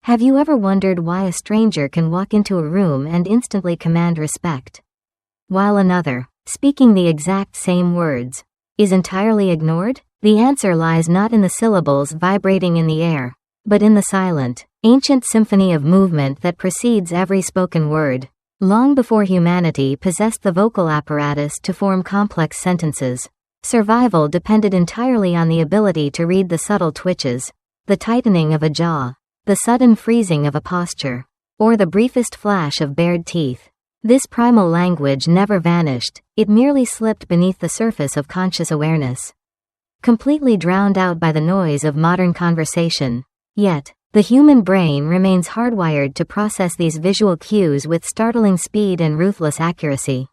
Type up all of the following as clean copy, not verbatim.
Have you ever wondered why a stranger can walk into a room and instantly command respect, while another, speaking the exact same words, is entirely ignored? The answer lies not in the syllables vibrating in the air, but in the silent, ancient symphony of movement that precedes every spoken word. Long before humanity possessed the vocal apparatus to form complex sentences, survival depended entirely on the ability to read the subtle twitches, the tightening of a jaw, the sudden freezing of a posture, or the briefest flash of bared teeth. This primal language never vanished, it merely slipped beneath the surface of conscious awareness, completely drowned out by the noise of modern conversation. Yet, the human brain remains hardwired to process these visual cues with startling speed and ruthless accuracy.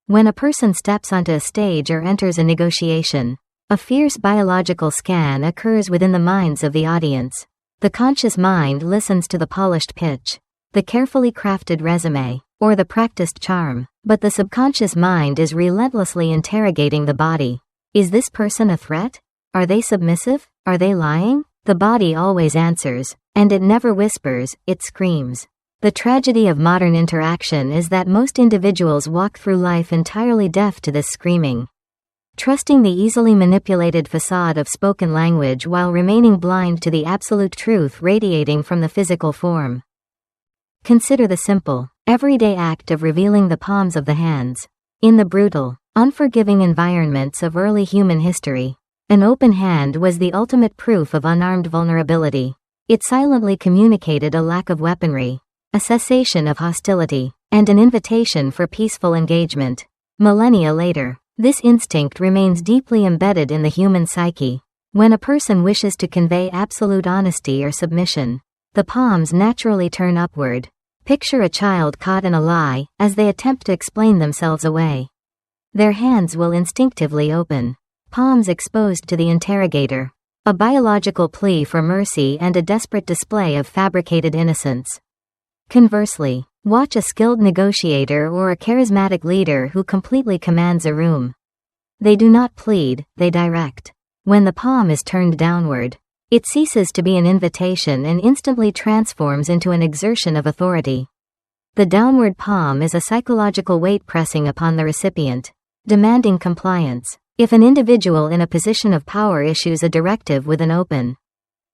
When a person steps onto a stage or enters a negotiation, a fierce biological scan occurs within the minds of the audience. The conscious mind listens to the polished pitch, the carefully crafted resume, or the practiced charm, but the subconscious mind is relentlessly interrogating the body. Is this person a threat? Are they submissive? Are they lying? The body always answers, and it never whispers, it screams. The tragedy of modern interaction is that most individuals walk through life entirely deaf to this screaming, trusting the easily manipulated facade of spoken language while remaining blind to the absolute truth radiating from the physical form. Consider the simple, everyday act of revealing the palms of the hands. In the brutal, unforgiving environments of early human history, an open hand was the ultimate proof of unarmed vulnerability. It silently communicated a lack of weaponry, a cessation of hostility, and an invitation for peaceful engagement. Millennia later, this instinct remains deeply embedded in the human psyche. When a person wishes to convey absolute honesty or submission, the palms naturally turn upward. Picture a child caught in a lie as they attempt to explain themselves away. Their hands will instinctively open, palms exposed to the interrogator, a biological plea for mercy and a desperate display of fabricated innocence. Conversely, watch a skilled negotiator or a charismatic leader who completely commands a room. They do not plead, they direct. When the palm is turned downward, it ceases to be an invitation and instantly transforms into an exertion of authority. The downward palm is a psychological weight pressing upon the recipient, demanding compliance. If an individual in a position of power issues a directive with an open,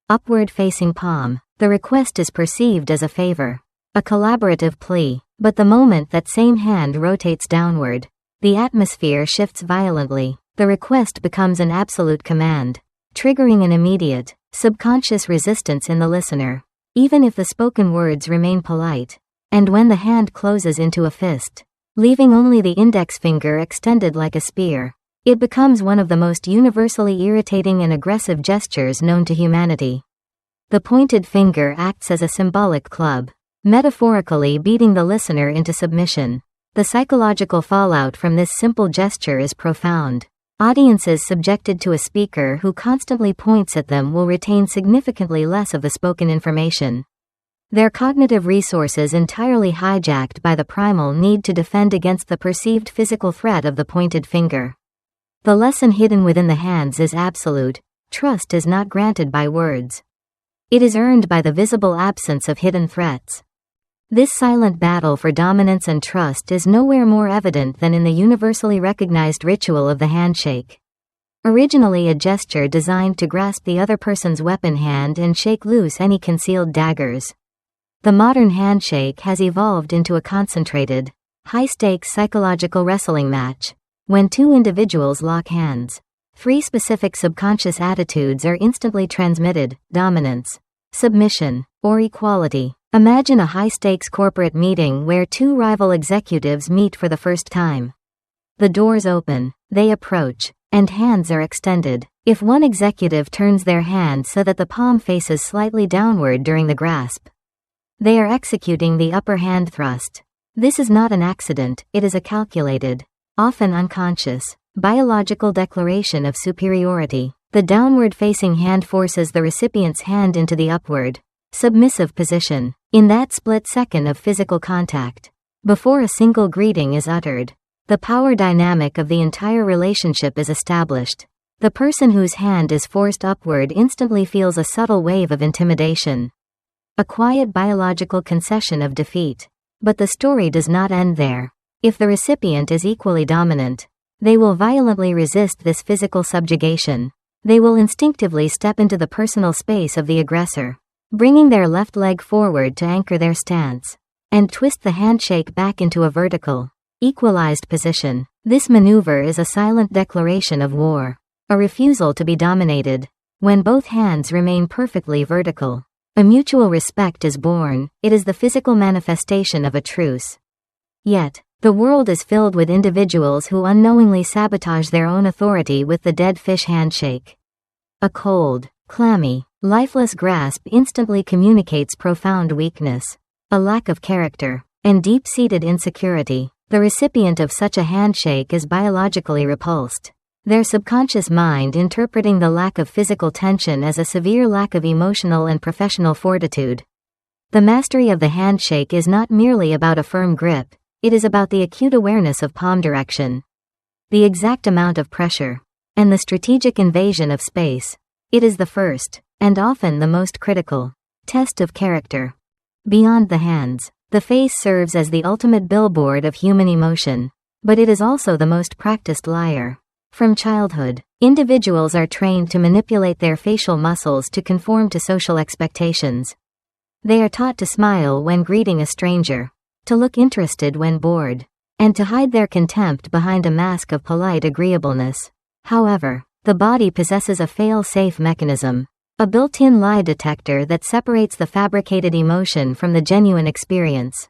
upward-facing palm, the request is perceived as a favor, a collaborative plea. But the moment that same hand rotates downward, the atmosphere shifts violently. The request becomes an absolute command, triggering an immediate, subconscious resistance in the listener, even if the spoken words remain polite. And when the hand closes into a fist, leaving only the index finger extended like a spear, it becomes one of the most universally irritating and aggressive gestures known to humanity. The pointed finger acts as a symbolic club, metaphorically beating the listener into submission. The psychological fallout from this simple gesture is profound. Audiences subjected to a speaker who constantly points at them will retain significantly less of the spoken information, their cognitive resources entirely hijacked by the primal need to defend against the perceived physical threat of the pointed finger. The lesson hidden within the hands is absolute. Trust is not granted by words. It is earned by the visible absence of hidden threats. This silent battle for dominance and trust is nowhere more evident than in the universally recognized ritual of the handshake. Originally a gesture designed to grasp the other person's weapon hand and shake loose any concealed daggers, the modern handshake has evolved into a concentrated, high-stakes psychological wrestling match. When two individuals lock hands, three specific subconscious attitudes are instantly transmitted: dominance, submission, or equality. Imagine a high-stakes corporate meeting where two rival executives meet for the first time. The doors open, they approach, and hands are extended. If one executive turns their hand so that the palm faces slightly downward during the grasp, they are executing the upper hand thrust. This is not an accident, it is a calculated, often unconscious, biological declaration of superiority. The downward-facing hand forces the recipient's hand into the upward, submissive position, in that split second of physical contact. Before a single greeting is uttered, the power dynamic of the entire relationship is established. The person whose hand is forced upward instantly feels a subtle wave of intimidation. a quiet biological concession of defeat. But the story does not end there. If the recipient is equally dominant, they will violently resist this physical subjugation. They will instinctively step into the personal space of the aggressor, bringing their left leg forward to anchor their stance, and twist the handshake back into a vertical, equalized position. This maneuver is a silent declaration of war, a refusal to be dominated. When both hands remain perfectly vertical, a mutual respect is born. It is the physical manifestation of a truce. Yet, the world is filled with individuals who unknowingly sabotage their own authority with the dead fish handshake. A cold, clammy, lifeless grasp instantly communicates profound weakness, a lack of character, and deep-seated insecurity. The recipient of such a handshake is biologically repulsed, their subconscious mind interpreting the lack of physical tension as a severe lack of emotional and professional fortitude. The mastery of the handshake is not merely about a firm grip, it is about the acute awareness of palm direction, the exact amount of pressure, and the strategic invasion of space. It is the first, and often the most critical, test of character. Beyond the hands, the face serves as the ultimate billboard of human emotion, but it is also the most practiced liar. From childhood, individuals are trained to manipulate their facial muscles to conform to social expectations. They are taught to smile when greeting a stranger, to look interested when bored, and to hide their contempt behind a mask of polite agreeableness. However, the body possesses a fail-safe mechanism, a built-in lie detector that separates the fabricated emotion from the genuine experience.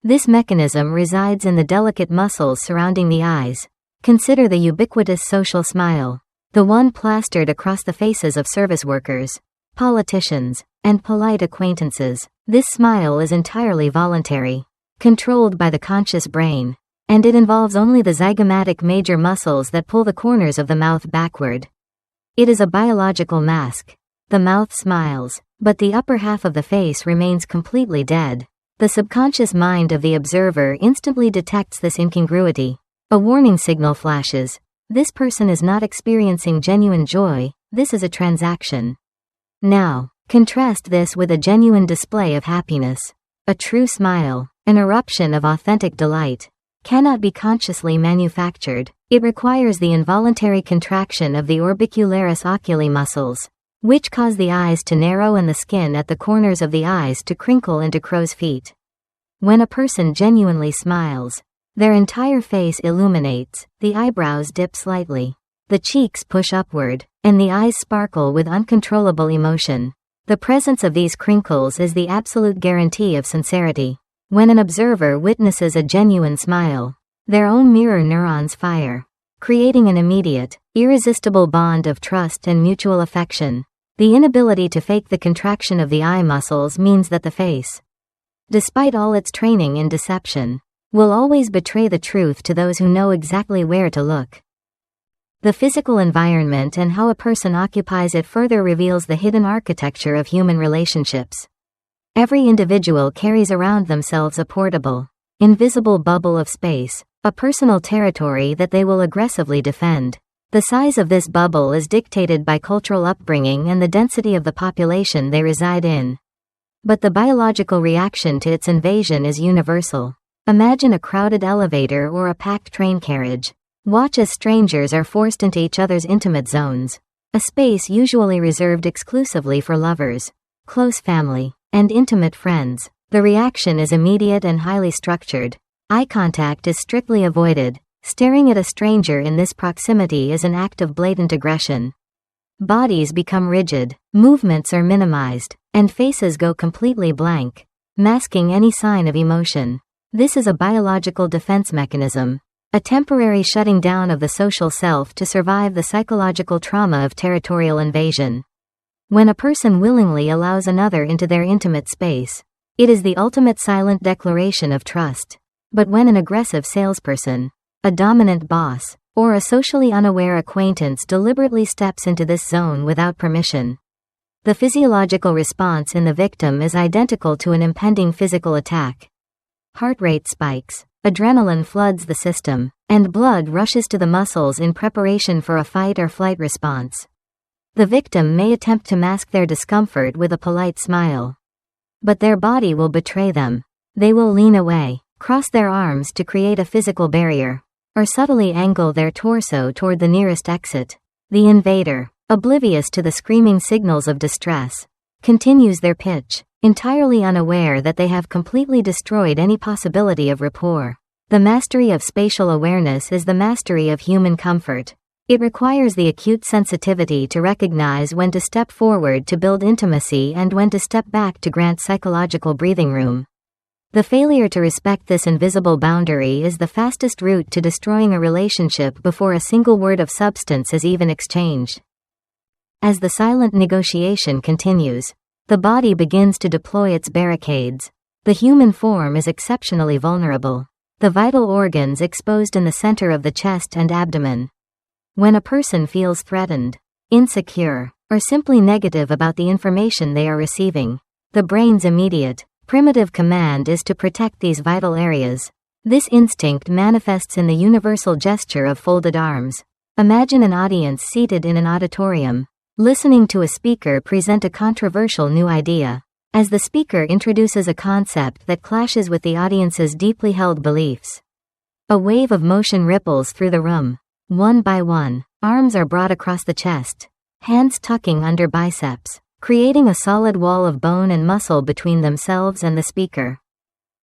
This mechanism resides in the delicate muscles surrounding the eyes. Consider the ubiquitous social smile, the one plastered across the faces of service workers, politicians, and polite acquaintances. This smile is entirely voluntary, controlled by the conscious brain, and it involves only the zygomatic major muscles that pull the corners of the mouth backward. It is a biological mask. The mouth smiles, but the upper half of the face remains completely dead. The subconscious mind of the observer instantly detects this incongruity. A warning signal flashes. This person is not experiencing genuine joy, this is a transaction. Now, contrast this with a genuine display of happiness. A true smile, an eruption of authentic delight, cannot be consciously manufactured. It requires the involuntary contraction of the orbicularis oculi muscles, which cause the eyes to narrow and the skin at the corners of the eyes to crinkle into crow's feet. When a person genuinely smiles, their entire face illuminates, the eyebrows dip slightly, the cheeks push upward, and the eyes sparkle with uncontrollable emotion. The presence of these crinkles is the absolute guarantee of sincerity. When an observer witnesses a genuine smile, their own mirror neurons fire, creating an immediate, irresistible bond of trust and mutual affection. The inability to fake the contraction of the eye muscles means that the face, despite all its training in deception, will always betray the truth to those who know exactly where to look. The physical environment and how a person occupies it further reveals the hidden architecture of human relationships. Every individual carries around themselves a portable, invisible bubble of space, a personal territory that they will aggressively defend. The size of this bubble is dictated by cultural upbringing and the density of the population they reside in. But the biological reaction to its invasion is universal. Imagine a crowded elevator or a packed train carriage. Watch as strangers are forced into each other's intimate zones, a space usually reserved exclusively for lovers, close family, and intimate friends. The reaction is immediate and highly structured. Eye contact is strictly avoided. Staring at a stranger in this proximity is an act of blatant aggression. Bodies become rigid, movements are minimized, and faces go completely blank, masking any sign of emotion. This is a biological defense mechanism, a temporary shutting down of the social self to survive the psychological trauma of territorial invasion. When a person willingly allows another into their intimate space, it is the ultimate silent declaration of trust. But when an aggressive salesperson, a dominant boss, or a socially unaware acquaintance deliberately steps into this zone without permission, the physiological response in the victim is identical to an impending physical attack. Heart rate spikes, adrenaline floods the system, and blood rushes to the muscles in preparation for a fight or flight response. The victim may attempt to mask their discomfort with a polite smile, But their body will betray them. They will lean away, cross their arms to create a physical barrier, or subtly angle their torso toward the nearest exit. The invader, oblivious to the screaming signals of distress, continues their pitch, entirely unaware that they have completely destroyed any possibility of rapport. The mastery of spatial awareness is the mastery of human comfort. It requires the acute sensitivity to recognize when to step forward to build intimacy and when to step back to grant psychological breathing room. The failure to respect this invisible boundary is the fastest route to destroying a relationship before a single word of substance is even exchanged. As the silent negotiation continues, the body begins to deploy its barricades. The human form is exceptionally vulnerable. The vital organs exposed in the center of the chest and abdomen. When a person feels threatened, insecure, or simply negative about the information they are receiving, the brain's immediate, primitive command is to protect these vital areas. This instinct manifests in the universal gesture of folded arms. Imagine an audience seated in an auditorium, listening to a speaker present a controversial new idea. As the speaker introduces a concept that clashes with the audience's deeply held beliefs, a wave of motion ripples through the room. One by one, arms are brought across the chest, hands tucking under biceps, creating a solid wall of bone and muscle between themselves and the speaker.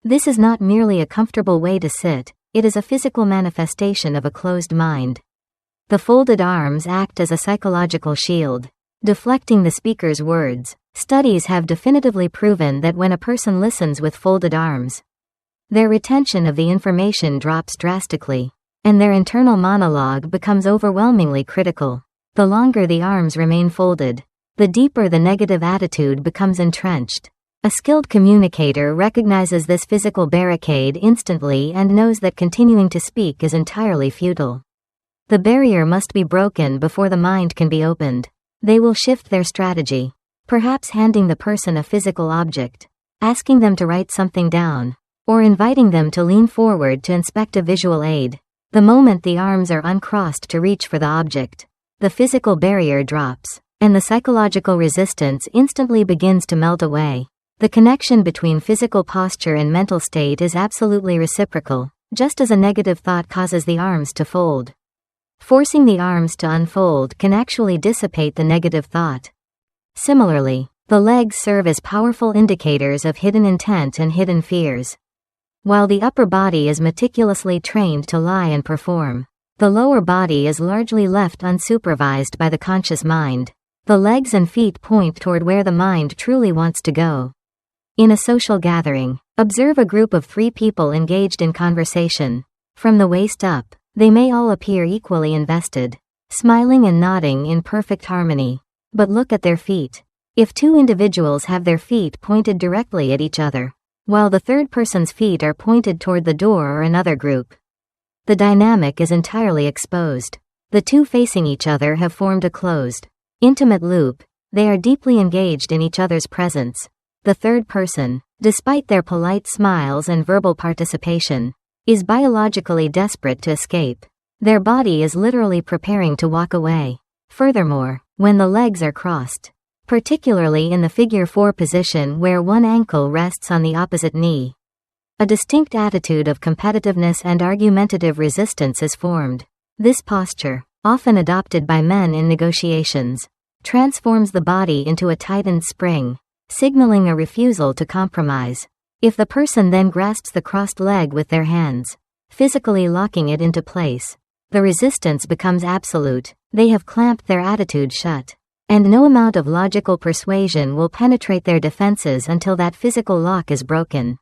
This is not merely a comfortable way to sit, it is a physical manifestation of a closed mind. The folded arms act as a psychological shield, deflecting the speaker's words. Studies have definitively proven that when a person listens with folded arms, their retention of the information drops drastically, and their internal monologue becomes overwhelmingly critical. The longer the arms remain folded, the deeper the negative attitude becomes entrenched. A skilled communicator recognizes this physical barricade instantly and knows that continuing to speak is entirely futile. The barrier must be broken before the mind can be opened. They will shift their strategy, perhaps handing the person a physical object, asking them to write something down, or inviting them to lean forward to inspect a visual aid. The moment the arms are uncrossed to reach for the object, the physical barrier drops, and the psychological resistance instantly begins to melt away. The connection between physical posture and mental state is absolutely reciprocal, just as a negative thought causes the arms to fold. Forcing the arms to unfold can actually dissipate the negative thought. Similarly, the legs serve as powerful indicators of hidden intent and hidden fears. While the upper body is meticulously trained to lie and perform, the lower body is largely left unsupervised by the conscious mind. The legs and feet point toward where the mind truly wants to go. In a social gathering, observe a group of 3 people engaged in conversation. From the waist up, they may all appear equally invested, smiling and nodding in perfect harmony. But look at their feet. If 2 individuals have their feet pointed directly at each other, while the third person's feet are pointed toward the door or another group, the dynamic is entirely exposed. The 2 facing each other have formed a closed, intimate loop. They are deeply engaged in each other's presence. The third person, despite their polite smiles and verbal participation, is biologically desperate to escape. Their body is literally preparing to walk away. Furthermore, when the legs are crossed, particularly in the figure 4 position where one ankle rests on the opposite knee, a distinct attitude of competitiveness and argumentative resistance is formed. This posture, often adopted by men in negotiations, transforms the body into a tightened spring, signaling a refusal to compromise. If the person then grasps the crossed leg with their hands, physically locking it into place, the resistance becomes absolute. They have clamped their attitude shut, and no amount of logical persuasion will penetrate their defenses until that physical lock is broken.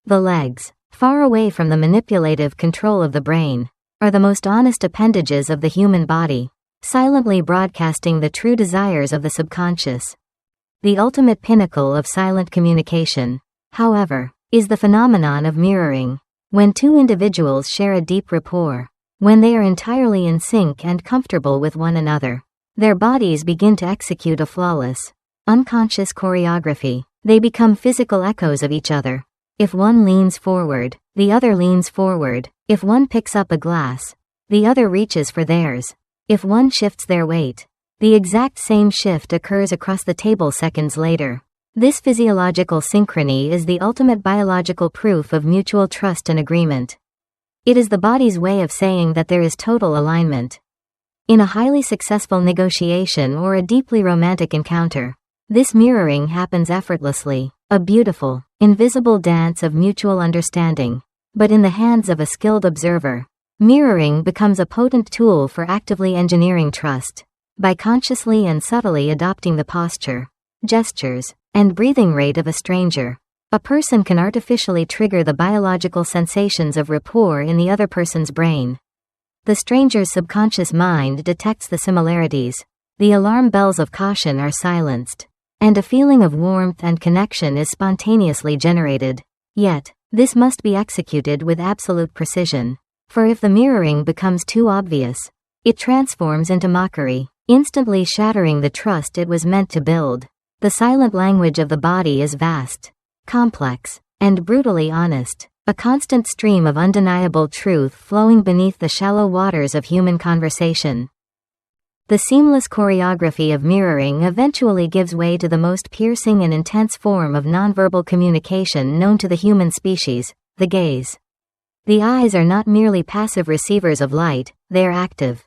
The legs, far away from the manipulative control of the brain, are the most honest appendages of the human body, silently broadcasting the true desires of the subconscious. The ultimate pinnacle of silent communication, however, is the phenomenon of mirroring. When 2 individuals share a deep rapport, when they are entirely in sync and comfortable with one another, their bodies begin to execute a flawless, unconscious choreography. They become physical echoes of each other. If one leans forward, the other leans forward. If one picks up a glass, the other reaches for theirs. If one shifts their weight, the exact same shift occurs across the table seconds later. This physiological synchrony is the ultimate biological proof of mutual trust and agreement. It is the body's way of saying that there is total alignment. In a highly successful negotiation or a deeply romantic encounter, this mirroring happens effortlessly, a beautiful, invisible dance of mutual understanding. But in the hands of a skilled observer, mirroring becomes a potent tool for actively engineering trust. By consciously and subtly adopting the posture, gestures, and breathing rate of a stranger, a person can artificially trigger the biological sensations of rapport in the other person's brain. The stranger's subconscious mind detects the similarities, the alarm bells of caution are silenced, and a feeling of warmth and connection is spontaneously generated. Yet, this must be executed with absolute precision, for if the mirroring becomes too obvious, it transforms into mockery, instantly shattering the trust it was meant to build. The silent language of the body is vast, complex, and brutally honest, a constant stream of undeniable truth flowing beneath the shallow waters of human conversation. The seamless choreography of mirroring eventually gives way to the most piercing and intense form of nonverbal communication known to the human species, the gaze. The eyes are not merely passive receivers of light, they are active,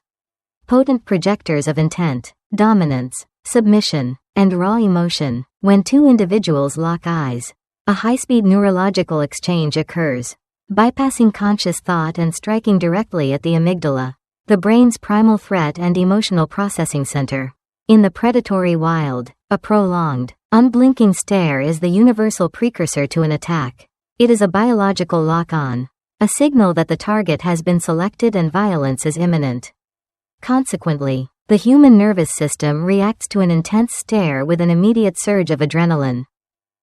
potent projectors of intent, dominance, submission, and raw emotion. When two individuals lock eyes, a high-speed neurological exchange occurs, bypassing conscious thought and striking directly at the amygdala, the brain's primal threat and emotional processing center. In the predatory wild, a prolonged, unblinking stare is the universal precursor to an attack. It is a biological lock-on, a signal that the target has been selected and violence is imminent. Consequently, the human nervous system reacts to an intense stare with an immediate surge of adrenaline.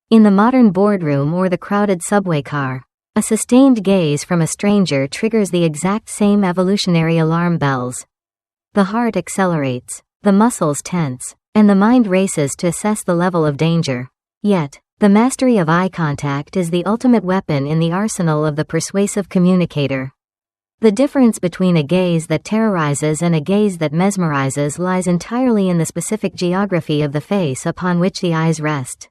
In the modern boardroom or the crowded subway car, a sustained gaze from a stranger triggers the exact same evolutionary alarm bells. The heart accelerates, the muscles tense, and the mind races to assess the level of danger. Yet, the mastery of eye contact is the ultimate weapon in the arsenal of the persuasive communicator. The difference between a gaze that terrorizes and a gaze that mesmerizes lies entirely in the specific geography of the face upon which the eyes rest.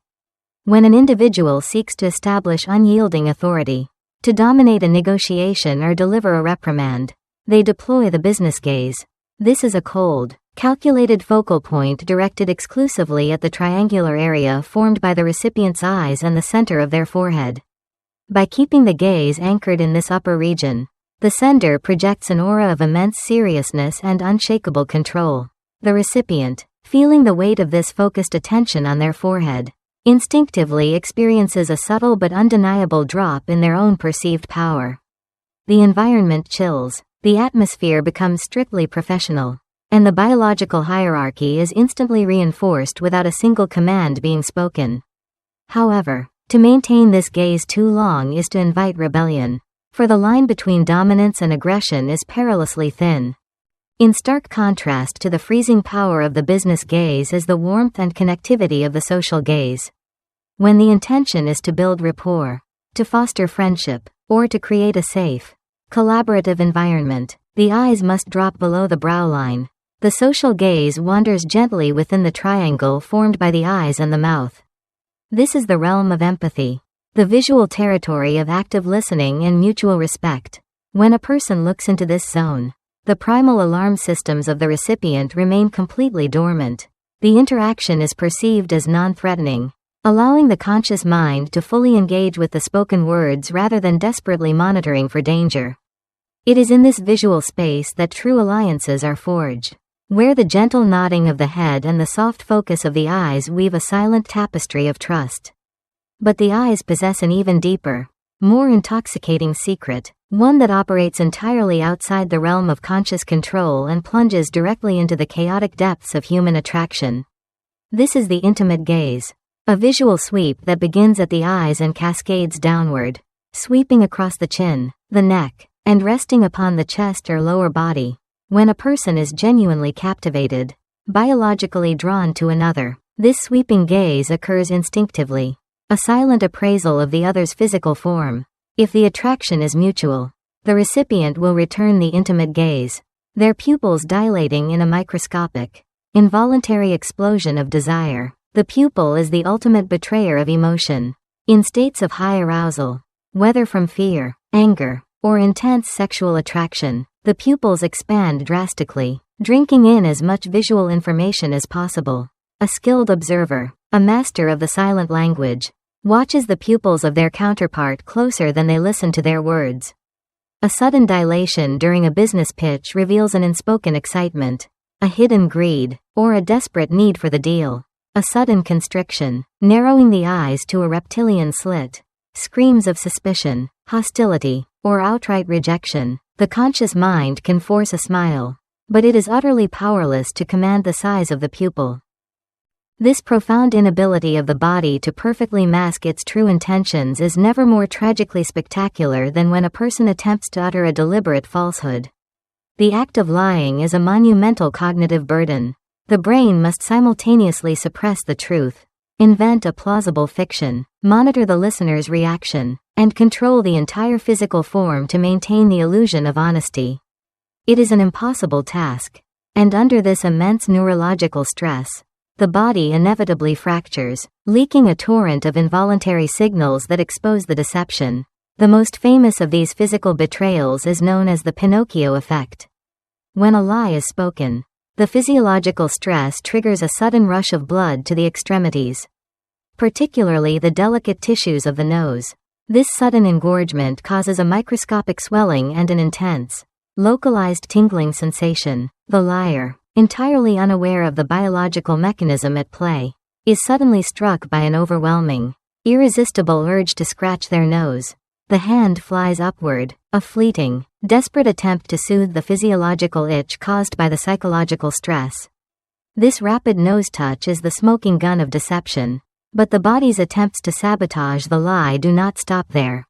When an individual seeks to establish unyielding authority, to dominate a negotiation or deliver a reprimand, they deploy the business gaze. This is a cold, calculated focal point directed exclusively at the triangular area formed by the recipient's eyes and the center of their forehead. By keeping the gaze anchored in this upper region, the sender projects an aura of immense seriousness and unshakable control. The recipient, feeling the weight of this focused attention on their forehead, instinctively experiences a subtle but undeniable drop in their own perceived power. The environment chills, the atmosphere becomes strictly professional, and the biological hierarchy is instantly reinforced without a single command being spoken. However, to maintain this gaze too long is to invite rebellion, for the line between dominance and aggression is perilously thin. In stark contrast to the freezing power of the business gaze is the warmth and connectivity of the social gaze. When the intention is to build rapport, to foster friendship, or to create a safe, collaborative environment, the eyes must drop below the brow line. The social gaze wanders gently within the triangle formed by the eyes and the mouth. This is the realm of empathy, the visual territory of active listening and mutual respect. When a person looks into this zone, the primal alarm systems of the recipient remain completely dormant. The interaction is perceived as non-threatening, allowing the conscious mind to fully engage with the spoken words rather than desperately monitoring for danger. It is in this visual space that true alliances are forged, where the gentle nodding of the head and the soft focus of the eyes weave a silent tapestry of trust. But the eyes possess an even deeper, more intoxicating secret, one that operates entirely outside the realm of conscious control and plunges directly into the chaotic depths of human attraction. This is the intimate gaze, a visual sweep that begins at the eyes and cascades downward, sweeping across the chin, the neck, and resting upon the chest or lower body. When a person is genuinely captivated, biologically drawn to another, this sweeping gaze occurs instinctively, a silent appraisal of the other's physical form. If the attraction is mutual, the recipient will return the intimate gaze, their pupils dilating in a microscopic, involuntary explosion of desire. The pupil is the ultimate betrayer of emotion. In states of high arousal, whether from fear, anger, or intense sexual attraction, the pupils expand drastically, drinking in as much visual information as possible. A skilled observer, a master of the silent language, watches the pupils of their counterpart closer than they listen to their words. A sudden dilation during a business pitch reveals an unspoken excitement, a hidden greed, or a desperate need for the deal. A sudden constriction, narrowing the eyes to a reptilian slit, screams of suspicion, hostility, or outright rejection. The conscious mind can force a smile, but it is utterly powerless to command the size of the pupil. This profound inability of the body to perfectly mask its true intentions is never more tragically spectacular than when a person attempts to utter a deliberate falsehood. The act of lying is a monumental cognitive burden. The brain must simultaneously suppress the truth, invent a plausible fiction, monitor the listener's reaction, and control the entire physical form to maintain the illusion of honesty. It is an impossible task, and under this immense neurological stress, the body inevitably fractures, leaking a torrent of involuntary signals that expose the deception. The most famous of these physical betrayals is known as the Pinocchio effect. When a lie is spoken, the physiological stress triggers a sudden rush of blood to the extremities, particularly the delicate tissues of the nose. This sudden engorgement causes a microscopic swelling and an intense, localized tingling sensation. The liar, entirely unaware of the biological mechanism at play, is suddenly struck by an overwhelming, irresistible urge to scratch their nose. The hand flies upward, a fleeting, desperate attempt to soothe the physiological itch caused by the psychological stress. This rapid nose touch is the smoking gun of deception, but the body's attempts to sabotage the lie do not stop there.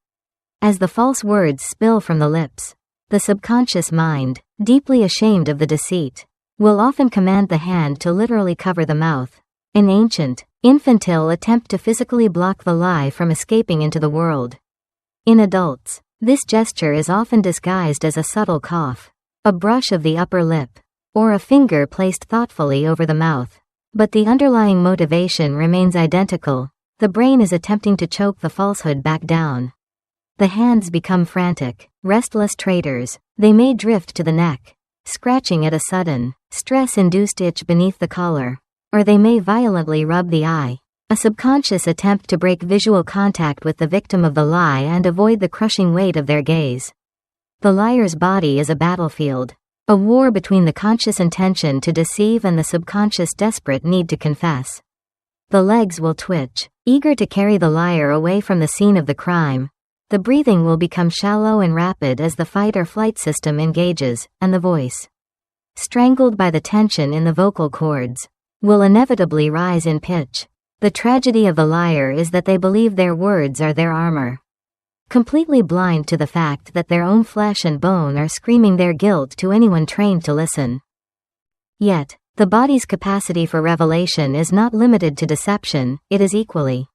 As the false words spill from the lips, the subconscious mind, deeply ashamed of the deceit, will often command the hand to literally cover the mouth. An ancient, infantile attempt to physically block the lie from escaping into the world. In adults, this gesture is often disguised as a subtle cough, a brush of the upper lip, or a finger placed thoughtfully over the mouth. But the underlying motivation remains identical. The brain is attempting to choke the falsehood back down. The hands become frantic, restless traitors. They may drift to the neck, scratching at a sudden, stress-induced itch beneath the collar, or they may violently rub the eye, a subconscious attempt to break visual contact with the victim of the lie and avoid the crushing weight of their gaze. The liar's body is a battlefield, a war between the conscious intention to deceive and the subconscious desperate need to confess. The legs will twitch, eager to carry the liar away from the scene of the crime. The breathing will become shallow and rapid as the fight or flight system engages, and the voice, strangled by the tension in the vocal cords, will inevitably rise in pitch. The tragedy of the liar is that they believe their words are their armor, completely blind to the fact that their own flesh and bone are screaming their guilt to anyone trained to listen. Yet, the body's capacity for revelation is not limited to deception. It is equally,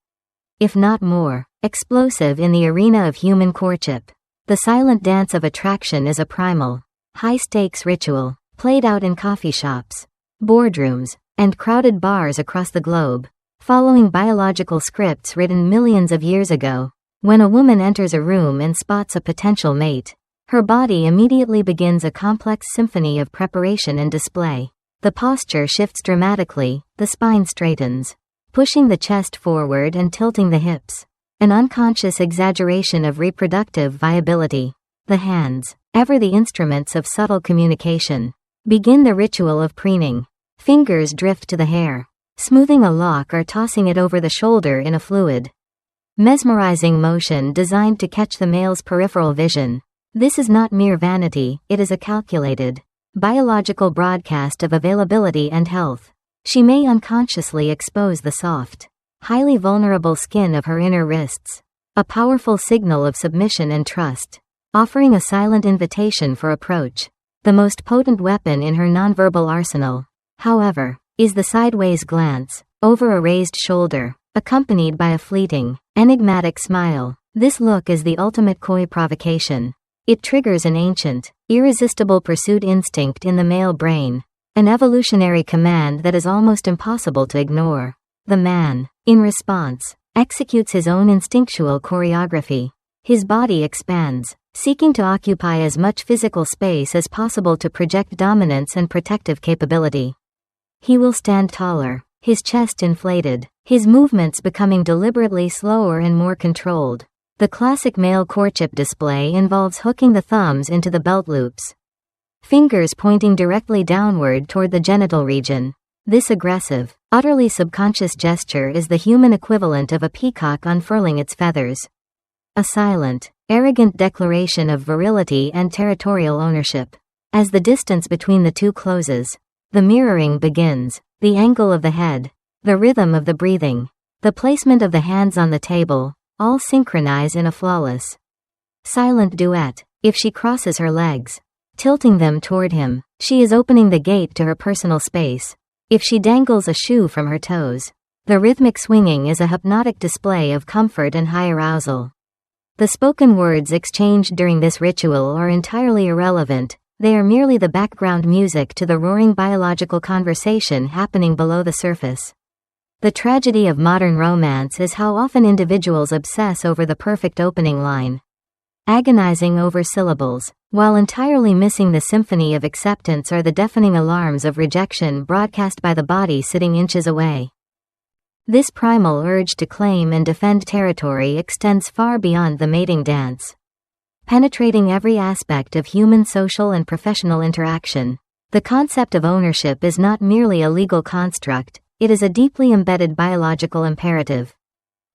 if not more, explosive in the arena of human courtship. The silent dance of attraction is a primal, high-stakes ritual, played out in coffee shops, boardrooms, and crowded bars across the globe, following biological scripts written millions of years ago. When a woman enters a room and spots a potential mate, her body immediately begins a complex symphony of preparation and display. The posture shifts dramatically, the spine straightens, pushing the chest forward and tilting the hips, an unconscious exaggeration of reproductive viability. The hands, ever the instruments of subtle communication, begin the ritual of preening. Fingers drift to the hair, smoothing a lock or tossing it over the shoulder in a fluid, mesmerizing motion designed to catch the male's peripheral vision. This is not mere vanity, it is a calculated, biological broadcast of availability and health. She may unconsciously expose the soft, highly vulnerable skin of her inner wrists, a powerful signal of submission and trust, offering a silent invitation for approach. The most potent weapon in her nonverbal arsenal, however, is the sideways glance, over a raised shoulder, accompanied by a fleeting, enigmatic smile. This look is the ultimate coy provocation. It triggers an ancient, irresistible pursuit instinct in the male brain, an evolutionary command that is almost impossible to ignore. The man, in response, executes his own instinctual choreography. His body expands, seeking to occupy as much physical space as possible to project dominance and protective capability. He will stand taller, his chest inflated, his movements becoming deliberately slower and more controlled. The classic male courtship display involves hooking the thumbs into the belt loops, fingers pointing directly downward toward the genital region. This aggressive, utterly subconscious gesture is the human equivalent of a peacock unfurling its feathers. A silent, arrogant declaration of virility and territorial ownership. As the distance between the two closes, the mirroring begins. The angle of the head, the rhythm of the breathing, the placement of the hands on the table, all synchronize in a flawless, silent duet. If she crosses her legs, tilting them toward him, she is opening the gate to her personal space. If she dangles a shoe from her toes, the rhythmic swinging is a hypnotic display of comfort and high arousal. The spoken words exchanged during this ritual are entirely irrelevant. They are merely the background music to the roaring biological conversation happening below the surface. The tragedy of modern romance is how often individuals obsess over the perfect opening line, agonizing over syllables, while entirely missing the symphony of acceptance or the deafening alarms of rejection broadcast by the body sitting inches away. This primal urge to claim and defend territory extends far beyond the mating dance, penetrating every aspect of human social and professional interaction. The concept of ownership is not merely a legal construct, it is a deeply embedded biological imperative.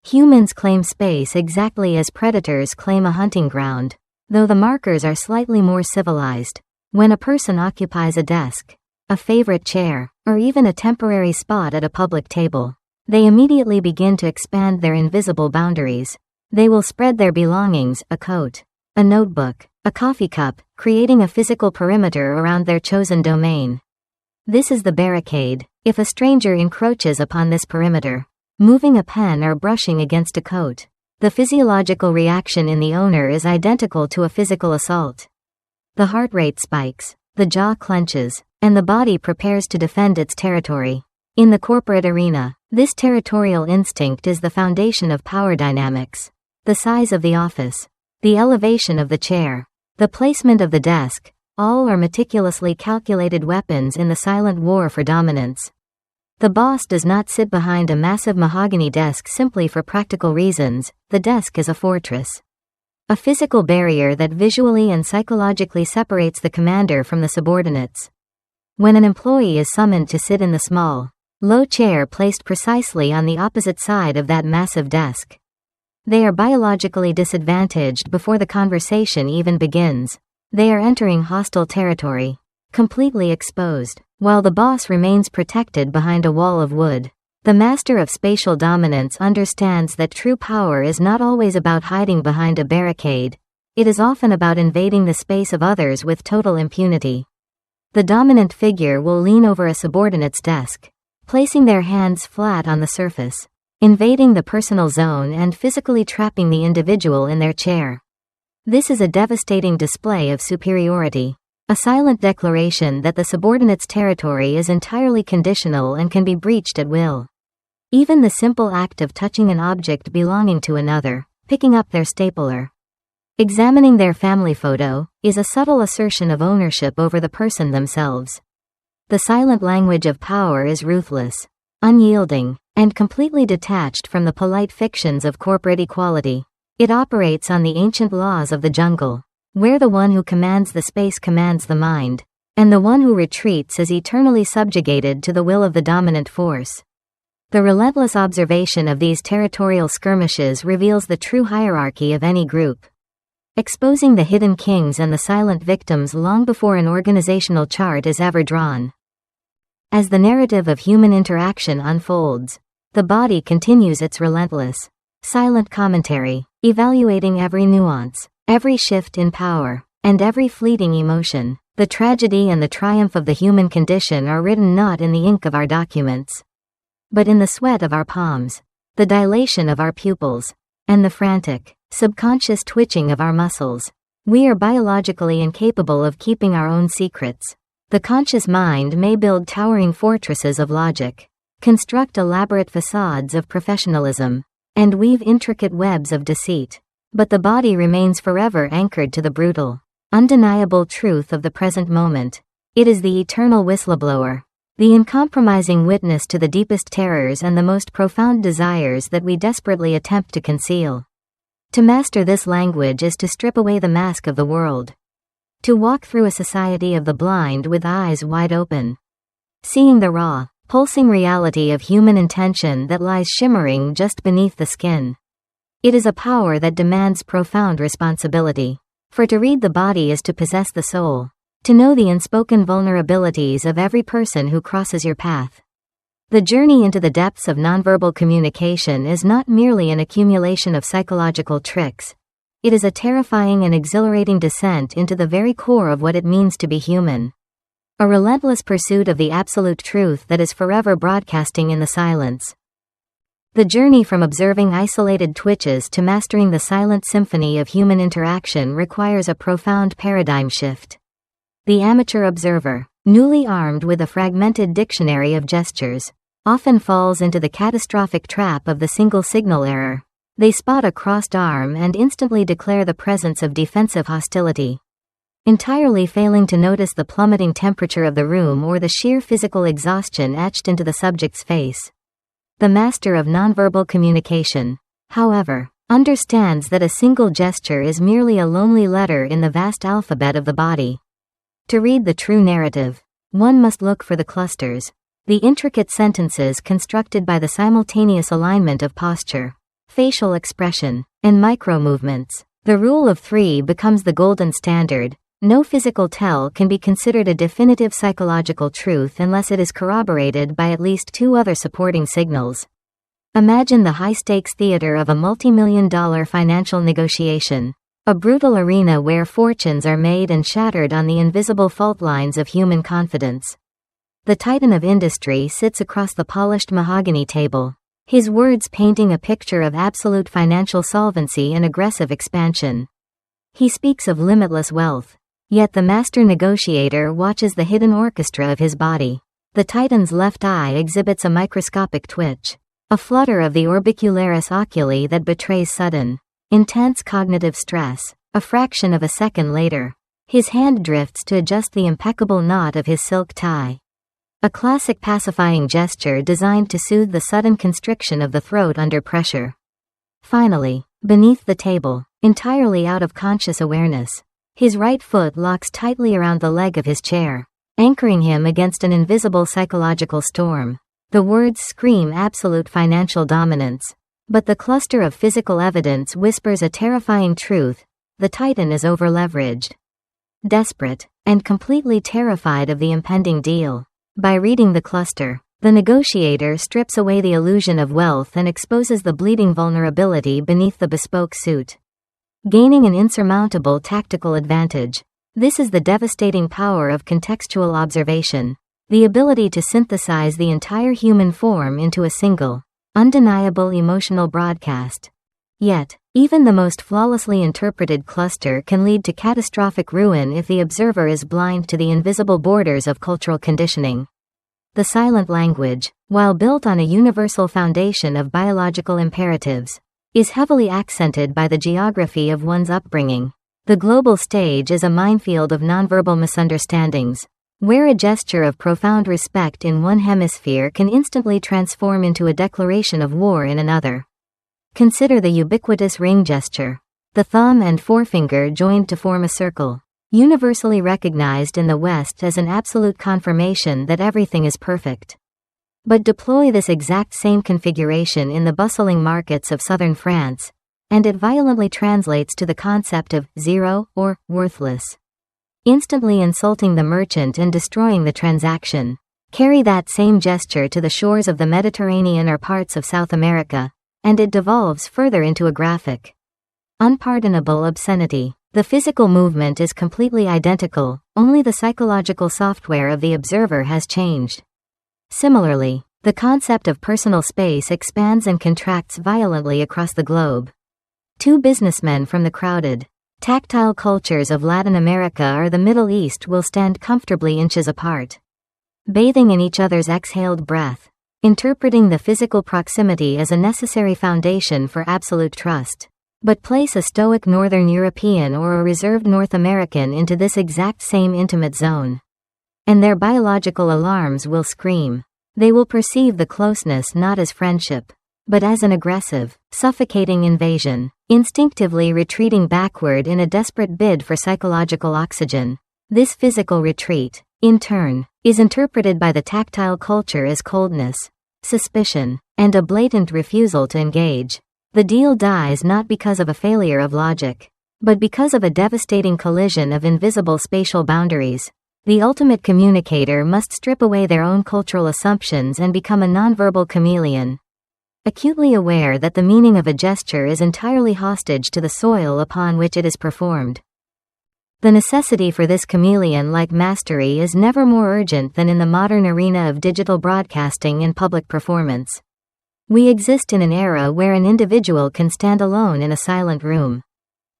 Humans claim space exactly as predators claim a hunting ground, though the markers are slightly more civilized. When a person occupies a desk, a favorite chair, or even a temporary spot at a public table, they immediately begin to expand their invisible boundaries. They will spread their belongings, a coat, a notebook, a coffee cup, creating a physical perimeter around their chosen domain. This is the barricade. If a stranger encroaches upon this perimeter, moving a pen or brushing against a coat, the physiological reaction in the owner is identical to a physical assault. The heart rate spikes, the jaw clenches, and the body prepares to defend its territory. In the corporate arena, this territorial instinct is the foundation of power dynamics. The size of the office, the elevation of the chair, the placement of the desk, all are meticulously calculated weapons in the silent war for dominance. The boss does not sit behind a massive mahogany desk simply for practical reasons. The desk is a fortress, a physical barrier that visually and psychologically separates the commander from the subordinates. When an employee is summoned to sit in the small, low chair placed precisely on the opposite side of that massive desk, they are biologically disadvantaged before the conversation even begins. They are entering hostile territory, completely exposed, while the boss remains protected behind a wall of wood. The master of spatial dominance understands that true power is not always about hiding behind a barricade. It is often about invading the space of others with total impunity. The dominant figure will lean over a subordinate's desk, placing their hands flat on the surface, invading the personal zone and physically trapping the individual in their chair. This is a devastating display of superiority, a silent declaration that the subordinate's territory is entirely conditional and can be breached at will. Even the simple act of touching an object belonging to another, picking up their stapler, examining their family photo, is a subtle assertion of ownership over the person themselves. The silent language of power is ruthless, unyielding, and completely detached from the polite fictions of corporate equality. It operates on the ancient laws of the jungle, where the one who commands the space commands the mind, and the one who retreats is eternally subjugated to the will of the dominant force. The relentless observation of these territorial skirmishes reveals the true hierarchy of any group, exposing the hidden kings and the silent victims long before an organizational chart is ever drawn. As the narrative of human interaction unfolds, the body continues its relentless, silent commentary, evaluating every nuance, every shift in power, and every fleeting emotion. The tragedy and the triumph of the human condition are written not in the ink of our documents, but in the sweat of our palms, the dilation of our pupils, and the frantic, subconscious twitching of our muscles. We are biologically incapable of keeping our own secrets. The conscious mind may build towering fortresses of logic, construct elaborate facades of professionalism, and weave intricate webs of deceit. But the body remains forever anchored to the brutal, undeniable truth of the present moment. It is the eternal whistleblower, the uncompromising witness to the deepest terrors and the most profound desires that we desperately attempt to conceal. To master this language is to strip away the mask of the world. To walk through a society of the blind with eyes wide open, seeing the raw, pulsing reality of human intention that lies shimmering just beneath the skin. It is a power that demands profound responsibility. For to read the body is to possess the soul, to know the unspoken vulnerabilities of every person who crosses your path. The journey into the depths of nonverbal communication is not merely an accumulation of psychological tricks. It is a terrifying and exhilarating descent into the very core of what it means to be human. A relentless pursuit of the absolute truth that is forever broadcasting in the silence. The journey from observing isolated twitches to mastering the silent symphony of human interaction requires a profound paradigm shift. The amateur observer, newly armed with a fragmented dictionary of gestures, often falls into the catastrophic trap of the single signal error. They spot a crossed arm and instantly declare the presence of defensive hostility, entirely failing to notice the plummeting temperature of the room or the sheer physical exhaustion etched into the subject's face. The master of nonverbal communication, however, understands that a single gesture is merely a lonely letter in the vast alphabet of the body. To read the true narrative, one must look for the clusters, the intricate sentences constructed by the simultaneous alignment of posture, facial expression, and micro-movements. The rule of three becomes the golden standard. No physical tell can be considered a definitive psychological truth unless it is corroborated by at least two other supporting signals. Imagine the high-stakes theater of a multi-million-dollar financial negotiation, a brutal arena where fortunes are made and shattered on the invisible fault lines of human confidence. The titan of industry sits across the polished mahogany table, his words painting a picture of absolute financial solvency and aggressive expansion. He speaks of limitless wealth. Yet the master negotiator watches the hidden orchestra of his body. The titan's left eye exhibits a microscopic twitch, a flutter of the orbicularis oculi that betrays sudden, intense cognitive stress. A fraction of a second later, his hand drifts to adjust the impeccable knot of his silk tie. A classic pacifying gesture designed to soothe the sudden constriction of the throat under pressure. Finally, beneath the table, entirely out of conscious awareness, his right foot locks tightly around the leg of his chair, anchoring him against an invisible psychological storm. The words scream absolute financial dominance, but the cluster of physical evidence whispers a terrifying truth: the titan is overleveraged, desperate, and completely terrified of the impending deal. By reading the cluster, the negotiator strips away the illusion of wealth and exposes the bleeding vulnerability beneath the bespoke suit, gaining an insurmountable tactical advantage. This is the devastating power of contextual observation, the ability to synthesize the entire human form into a single, undeniable emotional broadcast. Yet, even the most flawlessly interpreted cluster can lead to catastrophic ruin if the observer is blind to the invisible borders of cultural conditioning. The silent language, while built on a universal foundation of biological imperatives, is heavily accented by the geography of one's upbringing. The global stage is a minefield of nonverbal misunderstandings, where a gesture of profound respect in one hemisphere can instantly transform into a declaration of war in another. Consider the ubiquitous ring gesture. The thumb and forefinger joined to form a circle, universally recognized in the West as an absolute confirmation that everything is perfect. But deploy this exact same configuration in the bustling markets of southern France, and it violently translates to the concept of zero or worthless, instantly insulting the merchant and destroying the transaction. Carry that same gesture to the shores of the Mediterranean or parts of South America, and it devolves further into a graphic, unpardonable obscenity. The physical movement is completely identical, only the psychological software of the observer has changed. Similarly, the concept of personal space expands and contracts violently across the globe. Two businessmen from the crowded, tactile cultures of Latin America or the Middle East will stand comfortably inches apart, bathing in each other's exhaled breath. interpreting the physical proximity as a necessary foundation for absolute trust. But place a stoic Northern European or a reserved North American into this exact same intimate zone, and their biological alarms will scream. They will perceive the closeness not as friendship, but as an aggressive, suffocating invasion, instinctively retreating backward in a desperate bid for psychological oxygen. This physical retreat, in turn, is interpreted by the tactile culture as coldness, suspicion, and a blatant refusal to engage. The deal dies not because of a failure of logic, but because of a devastating collision of invisible spatial boundaries. The ultimate communicator must strip away their own cultural assumptions and become a nonverbal chameleon, acutely aware that the meaning of a gesture is entirely hostage to the soil upon which it is performed. The necessity for this chameleon-like mastery is never more urgent than in the modern arena of digital broadcasting and public performance. We exist in an era where an individual can stand alone in a silent room,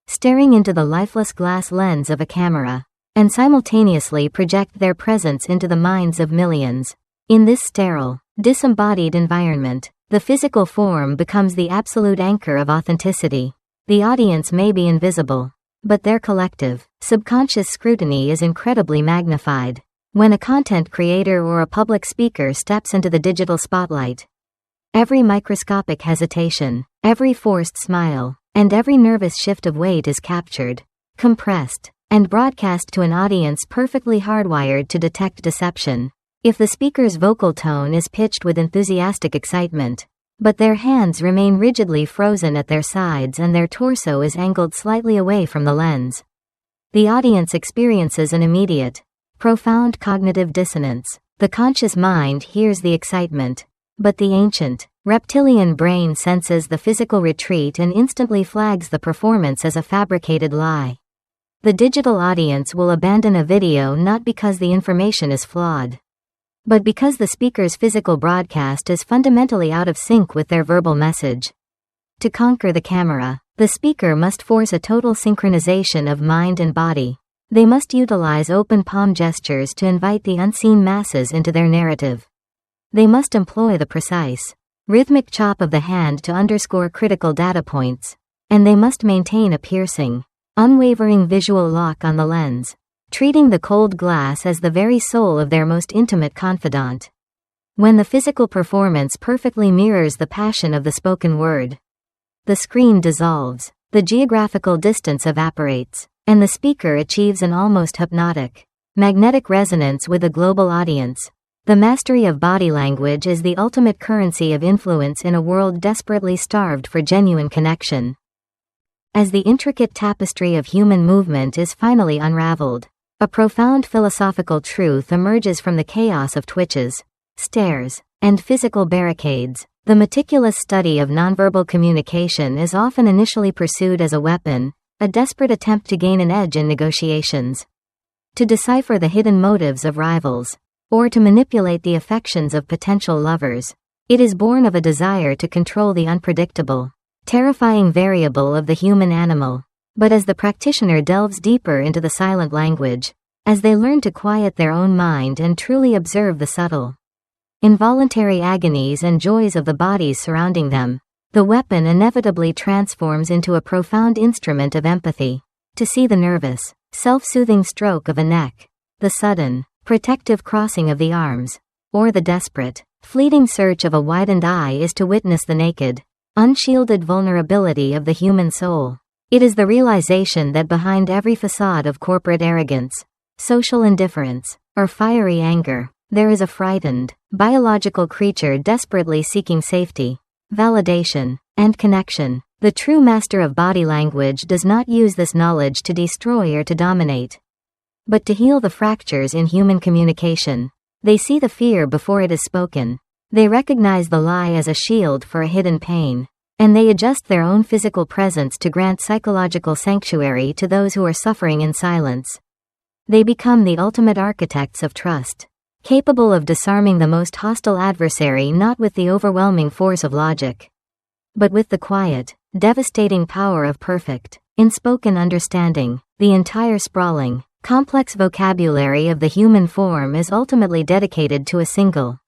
staring into the lifeless glass lens of a camera, and simultaneously project their presence into the minds of millions. In this sterile, disembodied environment, the physical form becomes the absolute anchor of authenticity. The audience may be invisible, but their collective, subconscious scrutiny is incredibly magnified. When a content creator or a public speaker steps into the digital spotlight, every microscopic hesitation, every forced smile, and every nervous shift of weight is captured, compressed, and broadcast to an audience perfectly hardwired to detect deception. If the speaker's vocal tone is pitched with enthusiastic excitement, but their hands remain rigidly frozen at their sides and their torso is angled slightly away from the lens, the audience experiences an immediate, profound cognitive dissonance. The conscious mind hears the excitement, but the ancient, reptilian brain senses the physical retreat and instantly flags the performance as a fabricated lie. The digital audience will abandon a video not because the information is flawed, but because the speaker's physical broadcast is fundamentally out of sync with their verbal message. To conquer the camera, the speaker must force a total synchronization of mind and body. They must utilize open palm gestures to invite the unseen masses into their narrative. They must employ the precise, rhythmic chop of the hand to underscore critical data points, and they must maintain a piercing, unwavering visual lock on the lens, treating the cold glass as the very soul of their most intimate confidant. When the physical performance perfectly mirrors the passion of the spoken word, the screen dissolves, the geographical distance evaporates, and the speaker achieves an almost hypnotic, magnetic resonance with a global audience. The mastery of body language is the ultimate currency of influence in a world desperately starved for genuine connection. As the intricate tapestry of human movement is finally unraveled, a profound philosophical truth emerges from the chaos of twitches, stares, and physical barricades. The meticulous study of nonverbal communication is often initially pursued as a weapon, a desperate attempt to gain an edge in negotiations, to decipher the hidden motives of rivals, or to manipulate the affections of potential lovers. It is born of a desire to control the unpredictable, terrifying variable of the human animal. But as the practitioner delves deeper into the silent language, as they learn to quiet their own mind and truly observe the subtle, involuntary agonies and joys of the bodies surrounding them, the weapon inevitably transforms into a profound instrument of empathy. To see the nervous, self-soothing stroke of a neck, the sudden, protective crossing of the arms, or the desperate, fleeting search of a widened eye is to witness the naked, unshielded vulnerability of the human soul. It is the realization that behind every facade of corporate arrogance, social indifference, or fiery anger, there is a frightened, biological creature desperately seeking safety, validation, and connection. The true master of body language does not use this knowledge to destroy or to dominate, but to heal the fractures in human communication. They see the fear before it is spoken. They recognize the lie as a shield for a hidden pain, and they adjust their own physical presence to grant psychological sanctuary to those who are suffering in silence. They become the ultimate architects of trust, capable of disarming the most hostile adversary not with the overwhelming force of logic, but with the quiet, devastating power of perfect, unspoken understanding. The entire sprawling, complex vocabulary of the human form is ultimately dedicated to a single,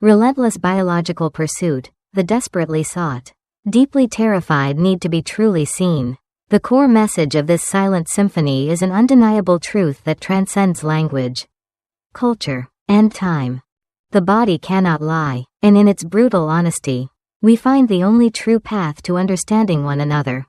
Relentless biological pursuit, the desperately sought. Deeply terrified need to be truly seen. The core message of this silent symphony is an undeniable truth that transcends language, culture, and time. The body cannot lie, and in its brutal honesty, we find the only true path to understanding one another.